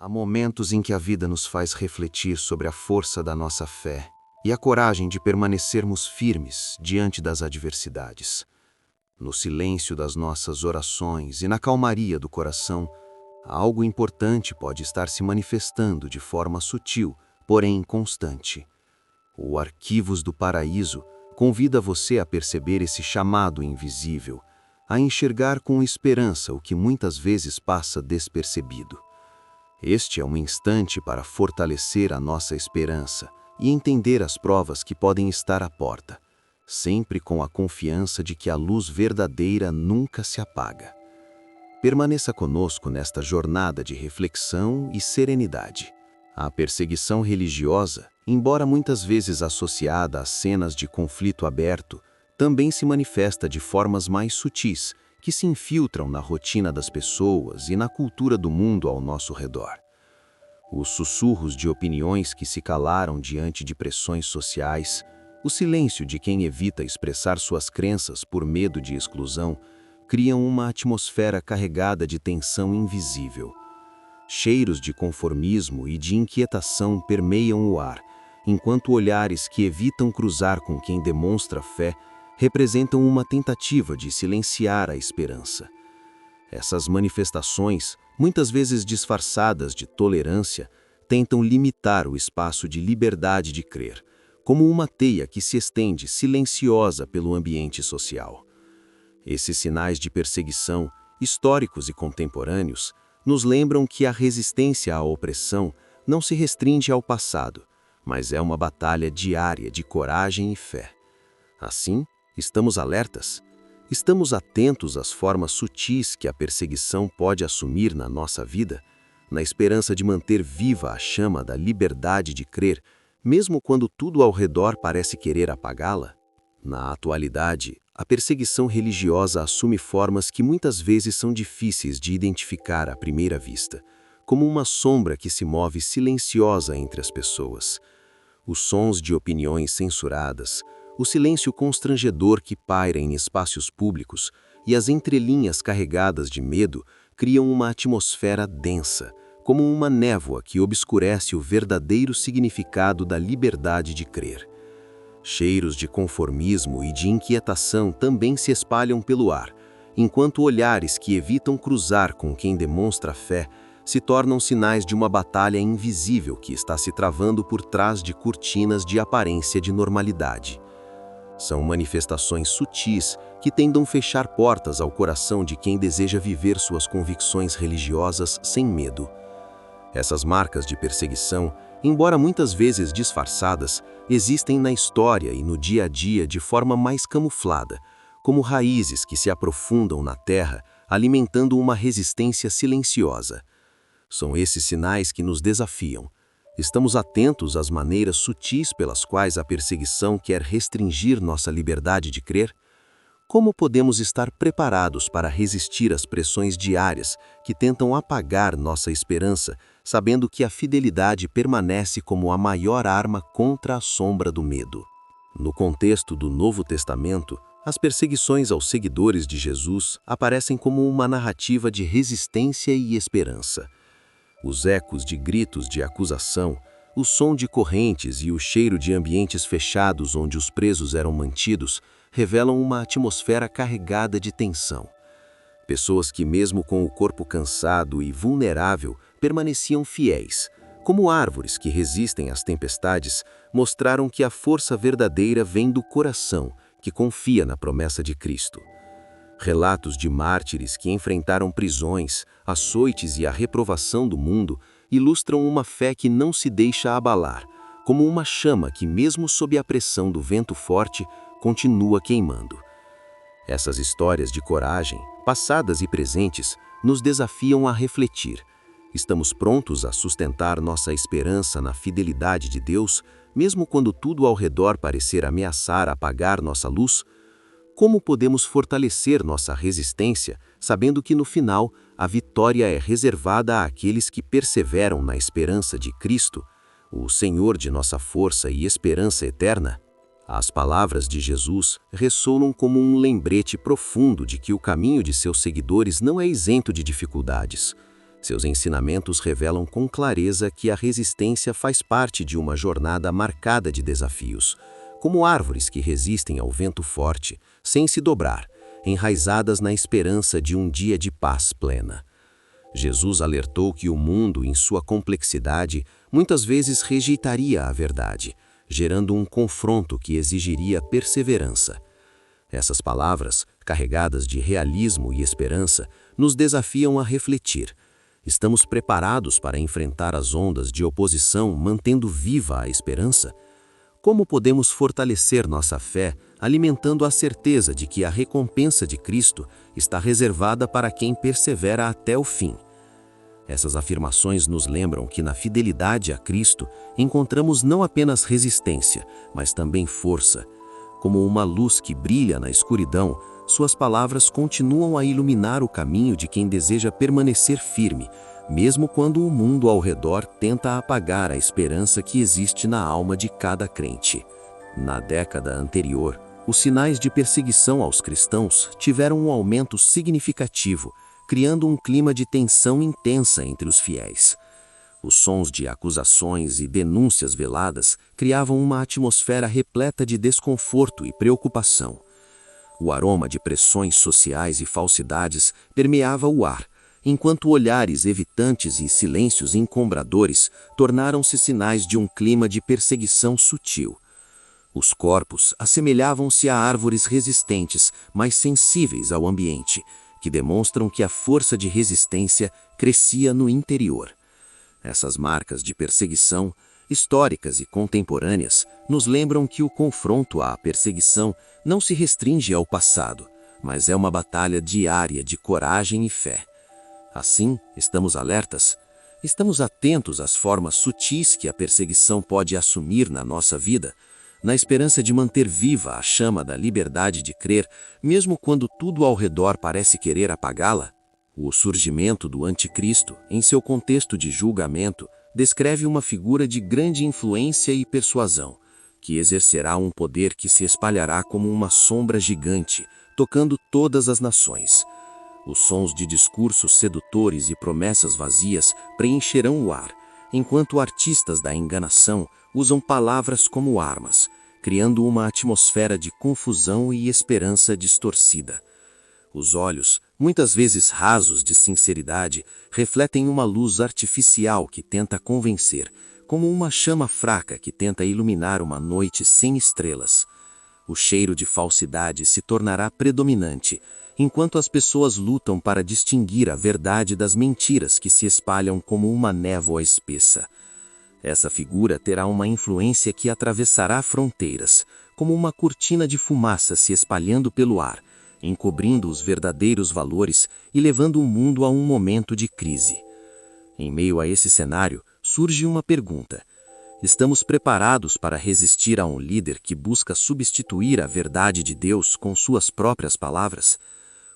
Há momentos em que a vida nos faz refletir sobre a força da nossa fé e a coragem de permanecermos firmes diante das adversidades. No silêncio das nossas orações e na calmaria do coração, algo importante pode estar se manifestando de forma sutil, porém constante. O Arquivos do Paraíso convida você a perceber esse chamado invisível, a enxergar com esperança o que muitas vezes passa despercebido. Este é um instante para fortalecer a nossa esperança e entender as provas que podem estar à porta, sempre com a confiança de que a luz verdadeira nunca se apaga. Permaneça conosco nesta jornada de reflexão e serenidade. A perseguição religiosa, embora muitas vezes associada a cenas de conflito aberto, também se manifesta de formas mais sutis, que se infiltram na rotina das pessoas e na cultura do mundo ao nosso redor. Os sussurros de opiniões que se calaram diante de pressões sociais, o silêncio de quem evita expressar suas crenças por medo de exclusão, criam uma atmosfera carregada de tensão invisível. Cheiros de conformismo e de inquietação permeiam o ar, enquanto olhares que evitam cruzar com quem demonstra fé representam uma tentativa de silenciar a esperança. Essas manifestações, muitas vezes disfarçadas de tolerância, tentam limitar o espaço de liberdade de crer, como uma teia que se estende silenciosa pelo ambiente social. Esses sinais de perseguição, históricos e contemporâneos, nos lembram que a resistência à opressão não se restringe ao passado, mas é uma batalha diária de coragem e fé. Assim, estamos alertas? Estamos atentos às formas sutis que a perseguição pode assumir na nossa vida, na esperança de manter viva a chama da liberdade de crer, mesmo quando tudo ao redor parece querer apagá-la? Na atualidade, a perseguição religiosa assume formas que muitas vezes são difíceis de identificar à primeira vista, como uma sombra que se move silenciosa entre as pessoas. Os sons de opiniões censuradas, o silêncio constrangedor que paira em espaços públicos e as entrelinhas carregadas de medo criam uma atmosfera densa, como uma névoa que obscurece o verdadeiro significado da liberdade de crer. Cheiros de conformismo e de inquietação também se espalham pelo ar, enquanto olhares que evitam cruzar com quem demonstra fé se tornam sinais de uma batalha invisível que está se travando por trás de cortinas de aparência de normalidade. São manifestações sutis que tentam fechar portas ao coração de quem deseja viver suas convicções religiosas sem medo. Essas marcas de perseguição, embora muitas vezes disfarçadas, existem na história e no dia a dia de forma mais camuflada, como raízes que se aprofundam na terra, alimentando uma resistência silenciosa. São esses sinais que nos desafiam. Estamos atentos às maneiras sutis pelas quais a perseguição quer restringir nossa liberdade de crer? Como podemos estar preparados para resistir às pressões diárias que tentam apagar nossa esperança, sabendo que a fidelidade permanece como a maior arma contra a sombra do medo? No contexto do Novo Testamento, as perseguições aos seguidores de Jesus aparecem como uma narrativa de resistência e esperança. Os ecos de gritos de acusação, o som de correntes e o cheiro de ambientes fechados onde os presos eram mantidos revelam uma atmosfera carregada de tensão. Pessoas que, mesmo com o corpo cansado e vulnerável, permaneciam fiéis. Como árvores que resistem às tempestades, mostraram que a força verdadeira vem do coração, que confia na promessa de Cristo. Relatos de mártires que enfrentaram prisões, açoites e a reprovação do mundo ilustram uma fé que não se deixa abalar, como uma chama que, mesmo sob a pressão do vento forte, continua queimando. Essas histórias de coragem, passadas e presentes, nos desafiam a refletir. Estamos prontos a sustentar nossa esperança na fidelidade de Deus, mesmo quando tudo ao redor parecer ameaçar apagar nossa luz? Como podemos fortalecer nossa resistência, sabendo que no final a vitória é reservada àqueles que perseveram na esperança de Cristo, o Senhor de nossa força e esperança eterna? As palavras de Jesus ressoam como um lembrete profundo de que o caminho de seus seguidores não é isento de dificuldades. Seus ensinamentos revelam com clareza que a resistência faz parte de uma jornada marcada de desafios, como árvores que resistem ao vento forte, sem se dobrar, enraizadas na esperança de um dia de paz plena. Jesus alertou que o mundo, em sua complexidade, muitas vezes rejeitaria a verdade, gerando um confronto que exigiria perseverança. Essas palavras, carregadas de realismo e esperança, nos desafiam a refletir. Estamos preparados para enfrentar as ondas de oposição, mantendo viva a esperança? Como podemos fortalecer nossa fé, alimentando a certeza de que a recompensa de Cristo está reservada para quem persevera até o fim? Essas afirmações nos lembram que na fidelidade a Cristo encontramos não apenas resistência, mas também força. Como uma luz que brilha na escuridão, suas palavras continuam a iluminar o caminho de quem deseja permanecer firme, mesmo quando o mundo ao redor tenta apagar a esperança que existe na alma de cada crente. Na década anterior, os sinais de perseguição aos cristãos tiveram um aumento significativo, criando um clima de tensão intensa entre os fiéis. Os sons de acusações e denúncias veladas criavam uma atmosfera repleta de desconforto e preocupação. O aroma de pressões sociais e falsidades permeava o ar, enquanto olhares evitantes e silêncios encombradores tornaram-se sinais de um clima de perseguição sutil. Os corpos assemelhavam-se a árvores resistentes, mas sensíveis ao ambiente, que demonstram que a força de resistência crescia no interior. Essas marcas de perseguição, históricas e contemporâneas, nos lembram que o confronto à perseguição não se restringe ao passado, mas é uma batalha diária de coragem e fé. Assim, estamos alertas, estamos atentos às formas sutis que a perseguição pode assumir na nossa vida, na esperança de manter viva a chama da liberdade de crer, mesmo quando tudo ao redor parece querer apagá-la. O surgimento do Anticristo, em seu contexto de julgamento, descreve uma figura de grande influência e persuasão, que exercerá um poder que se espalhará como uma sombra gigante, tocando todas as nações. Os sons de discursos sedutores e promessas vazias preencherão o ar, enquanto artistas da enganação usam palavras como armas, criando uma atmosfera de confusão e esperança distorcida. Os olhos, muitas vezes rasos de sinceridade, refletem uma luz artificial que tenta convencer, como uma chama fraca que tenta iluminar uma noite sem estrelas. O cheiro de falsidade se tornará predominante, enquanto as pessoas lutam para distinguir a verdade das mentiras que se espalham como uma névoa espessa. Essa figura terá uma influência que atravessará fronteiras, como uma cortina de fumaça se espalhando pelo ar, encobrindo os verdadeiros valores e levando o mundo a um momento de crise. Em meio a esse cenário, surge uma pergunta: estamos preparados para resistir a um líder que busca substituir a verdade de Deus com suas próprias palavras?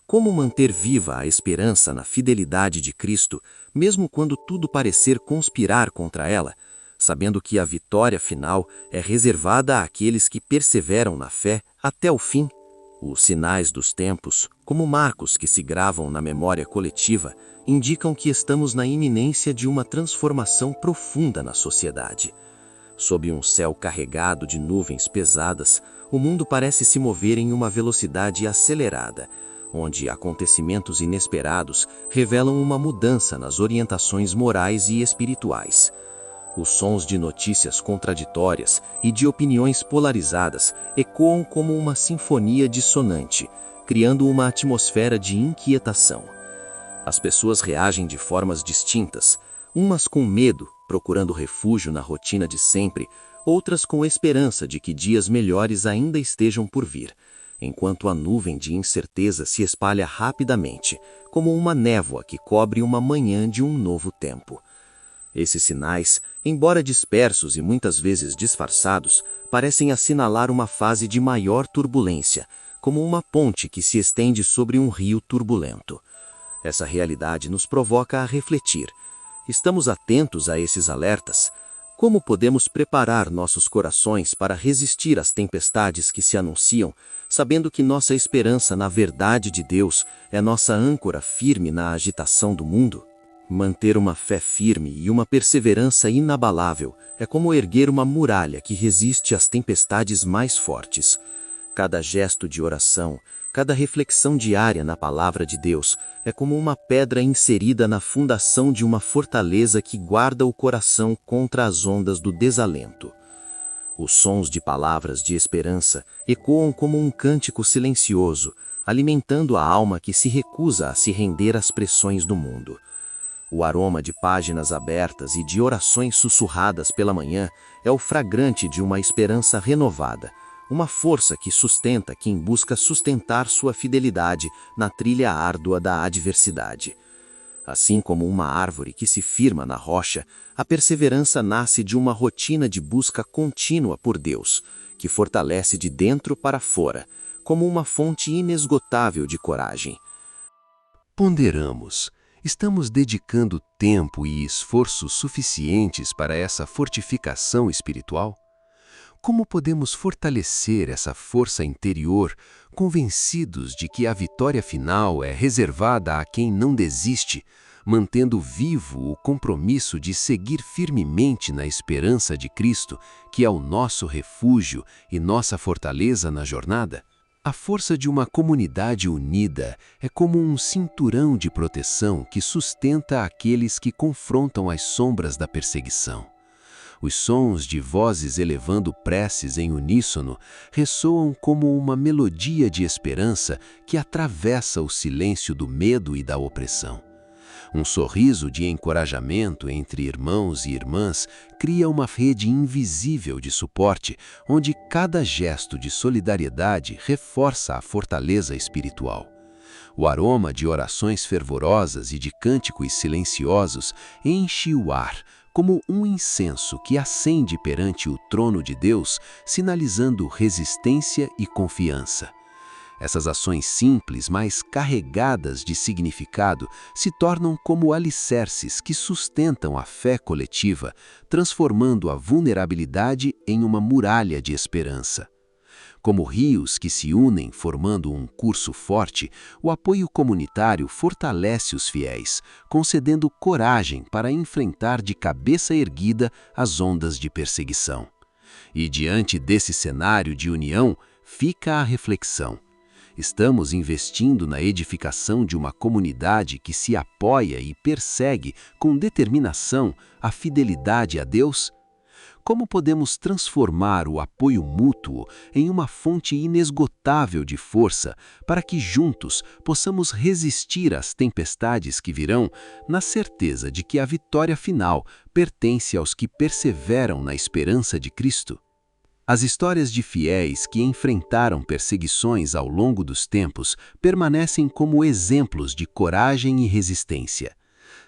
Como manter viva a esperança na fidelidade de Cristo, mesmo quando tudo parecer conspirar contra ela, sabendo que a vitória final é reservada àqueles que perseveram na fé até o fim? Os sinais dos tempos, como marcos que se gravam na memória coletiva, indicam que estamos na iminência de uma transformação profunda na sociedade. Sob um céu carregado de nuvens pesadas, o mundo parece se mover em uma velocidade acelerada, onde acontecimentos inesperados revelam uma mudança nas orientações morais e espirituais. Os sons de notícias contraditórias e de opiniões polarizadas ecoam como uma sinfonia dissonante, criando uma atmosfera de inquietação. As pessoas reagem de formas distintas, umas com medo, procurando refúgio na rotina de sempre, outras com esperança de que dias melhores ainda estejam por vir, enquanto a nuvem de incerteza se espalha rapidamente, como uma névoa que cobre uma manhã de um novo tempo. Esses sinais, embora dispersos e muitas vezes disfarçados, parecem assinalar uma fase de maior turbulência, como uma ponte que se estende sobre um rio turbulento. Essa realidade nos provoca a refletir. Estamos atentos a esses alertas? Como podemos preparar nossos corações para resistir às tempestades que se anunciam, sabendo que nossa esperança na verdade de Deus é nossa âncora firme na agitação do mundo? Manter uma fé firme e uma perseverança inabalável é como erguer uma muralha que resiste às tempestades mais fortes. Cada gesto de oração, cada reflexão diária na palavra de Deus é como uma pedra inserida na fundação de uma fortaleza que guarda o coração contra as ondas do desalento. Os sons de palavras de esperança ecoam como um cântico silencioso, alimentando a alma que se recusa a se render às pressões do mundo. O aroma de páginas abertas e de orações sussurradas pela manhã é o fragrante de uma esperança renovada, uma força que sustenta quem busca sustentar sua fidelidade na trilha árdua da adversidade. Assim como uma árvore que se firma na rocha, a perseverança nasce de uma rotina de busca contínua por Deus, que fortalece de dentro para fora, como uma fonte inesgotável de coragem. Ponderamos. Estamos dedicando tempo e esforços suficientes para essa fortificação espiritual? Como podemos fortalecer essa força interior, convencidos de que a vitória final é reservada a quem não desiste, mantendo vivo o compromisso de seguir firmemente na esperança de Cristo, que é o nosso refúgio e nossa fortaleza na jornada? A força de uma comunidade unida é como um cinturão de proteção que sustenta aqueles que confrontam as sombras da perseguição. Os sons de vozes elevando preces em uníssono ressoam como uma melodia de esperança que atravessa o silêncio do medo e da opressão. Um sorriso de encorajamento entre irmãos e irmãs cria uma rede invisível de suporte, onde cada gesto de solidariedade reforça a fortaleza espiritual. O aroma de orações fervorosas e de cânticos silenciosos enche o ar, como um incenso que acende perante o trono de Deus, sinalizando resistência e confiança. Essas ações simples, mas carregadas de significado, se tornam como alicerces que sustentam a fé coletiva, transformando a vulnerabilidade em uma muralha de esperança. Como rios que se unem formando um curso forte, o apoio comunitário fortalece os fiéis, concedendo coragem para enfrentar de cabeça erguida as ondas de perseguição. E diante desse cenário de união, fica a reflexão. Estamos investindo na edificação de uma comunidade que se apoia e persegue com determinação a fidelidade a Deus? Como podemos transformar o apoio mútuo em uma fonte inesgotável de força para que juntos possamos resistir às tempestades que virão, na certeza de que a vitória final pertence aos que perseveram na esperança de Cristo? As histórias de fiéis que enfrentaram perseguições ao longo dos tempos permanecem como exemplos de coragem e resistência.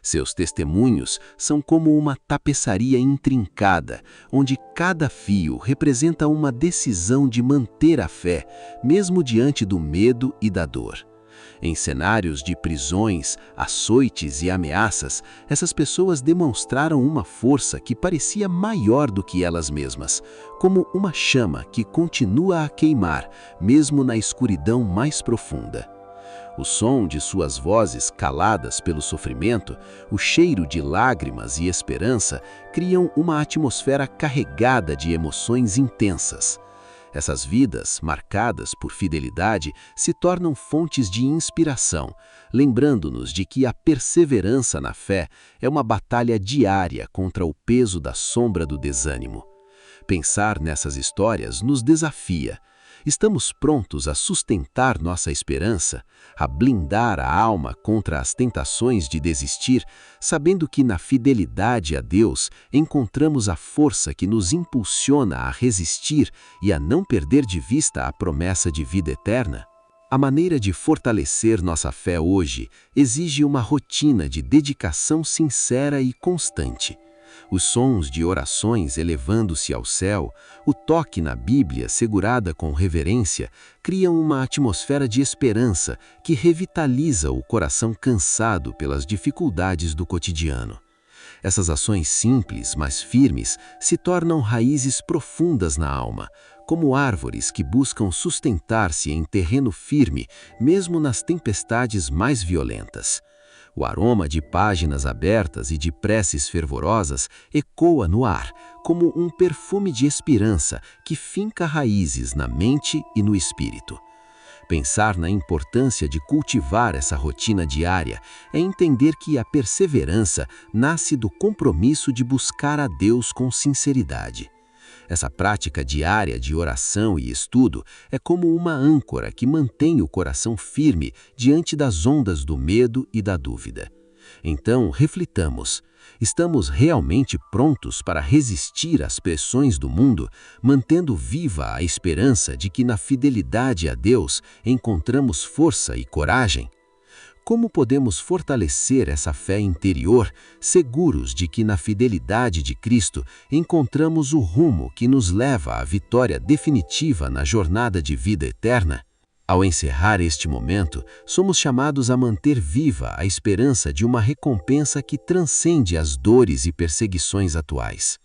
Seus testemunhos são como uma tapeçaria intrincada, onde cada fio representa uma decisão de manter a fé, mesmo diante do medo e da dor. Em cenários de prisões, açoites e ameaças, essas pessoas demonstraram uma força que parecia maior do que elas mesmas, como uma chama que continua a queimar, mesmo na escuridão mais profunda. O som de suas vozes caladas pelo sofrimento, o cheiro de lágrimas e esperança criam uma atmosfera carregada de emoções intensas. Essas vidas, marcadas por fidelidade, se tornam fontes de inspiração, lembrando-nos de que a perseverança na fé é uma batalha diária contra o peso da sombra do desânimo. Pensar nessas histórias nos desafia. Estamos prontos a sustentar nossa esperança, a blindar a alma contra as tentações de desistir, sabendo que na fidelidade a Deus encontramos a força que nos impulsiona a resistir e a não perder de vista a promessa de vida eterna? A maneira de fortalecer nossa fé hoje exige uma rotina de dedicação sincera e constante. Os sons de orações elevando-se ao céu, o toque na Bíblia segurada com reverência, criam uma atmosfera de esperança que revitaliza o coração cansado pelas dificuldades do cotidiano. Essas ações simples, mas firmes, se tornam raízes profundas na alma, como árvores que buscam sustentar-se em terreno firme, mesmo nas tempestades mais violentas. O aroma de páginas abertas e de preces fervorosas ecoa no ar, como um perfume de esperança que finca raízes na mente e no espírito. Pensar na importância de cultivar essa rotina diária é entender que a perseverança nasce do compromisso de buscar a Deus com sinceridade. Essa prática diária de oração e estudo é como uma âncora que mantém o coração firme diante das ondas do medo e da dúvida. Então, reflitamos: estamos realmente prontos para resistir às pressões do mundo, mantendo viva a esperança de que na fidelidade a Deus encontramos força e coragem? Como podemos fortalecer essa fé interior, seguros de que na fidelidade de Cristo encontramos o rumo que nos leva à vitória definitiva na jornada de vida eterna? Ao encerrar este momento, somos chamados a manter viva a esperança de uma recompensa que transcende as dores e perseguições atuais.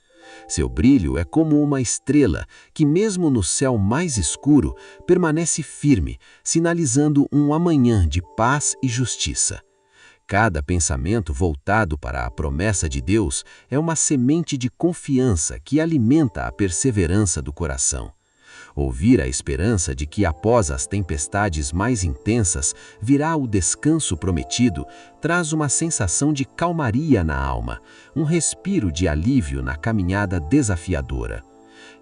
Seu brilho é como uma estrela que, mesmo no céu mais escuro, permanece firme, sinalizando um amanhã de paz e justiça. Cada pensamento voltado para a promessa de Deus é uma semente de confiança que alimenta a perseverança do coração. Ouvir a esperança de que após as tempestades mais intensas virá o descanso prometido traz uma sensação de calmaria na alma, um respiro de alívio na caminhada desafiadora.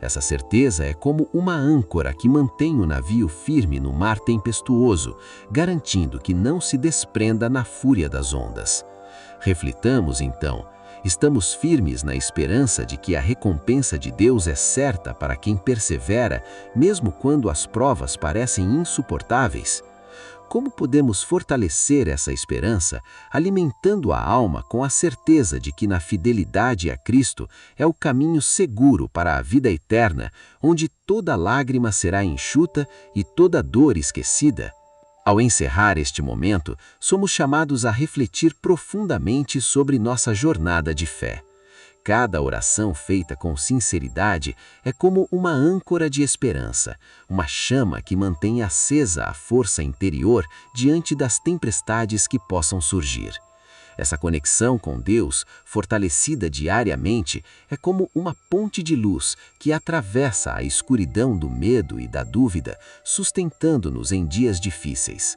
Essa certeza é como uma âncora que mantém o navio firme no mar tempestuoso, garantindo que não se desprenda na fúria das ondas. Reflitamos, então. Estamos firmes na esperança de que a recompensa de Deus é certa para quem persevera, mesmo quando as provas parecem insuportáveis? Como podemos fortalecer essa esperança, alimentando a alma com a certeza de que na fidelidade a Cristo é o caminho seguro para a vida eterna, onde toda lágrima será enxuta e toda dor esquecida? Ao encerrar este momento, somos chamados a refletir profundamente sobre nossa jornada de fé. Cada oração feita com sinceridade é como uma âncora de esperança, uma chama que mantém acesa a força interior diante das tempestades que possam surgir. Essa conexão com Deus, fortalecida diariamente, é como uma ponte de luz que atravessa a escuridão do medo e da dúvida, sustentando-nos em dias difíceis.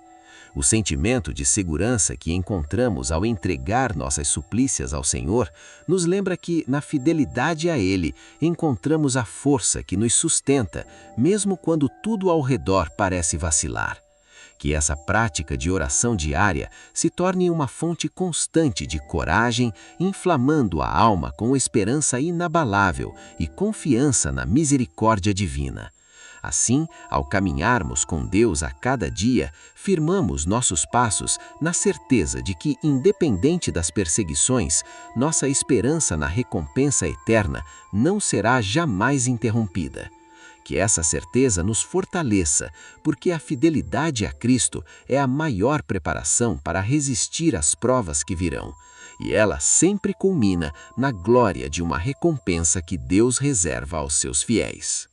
O sentimento de segurança que encontramos ao entregar nossas suplícias ao Senhor nos lembra que, na fidelidade a Ele, encontramos a força que nos sustenta, mesmo quando tudo ao redor parece vacilar. Que essa prática de oração diária se torne uma fonte constante de coragem, inflamando a alma com esperança inabalável e confiança na misericórdia divina. Assim, ao caminharmos com Deus a cada dia, firmamos nossos passos na certeza de que, independente das perseguições, nossa esperança na recompensa eterna não será jamais interrompida. Que essa certeza nos fortaleça, porque a fidelidade a Cristo é a maior preparação para resistir às provas que virão, e ela sempre culmina na glória de uma recompensa que Deus reserva aos seus fiéis.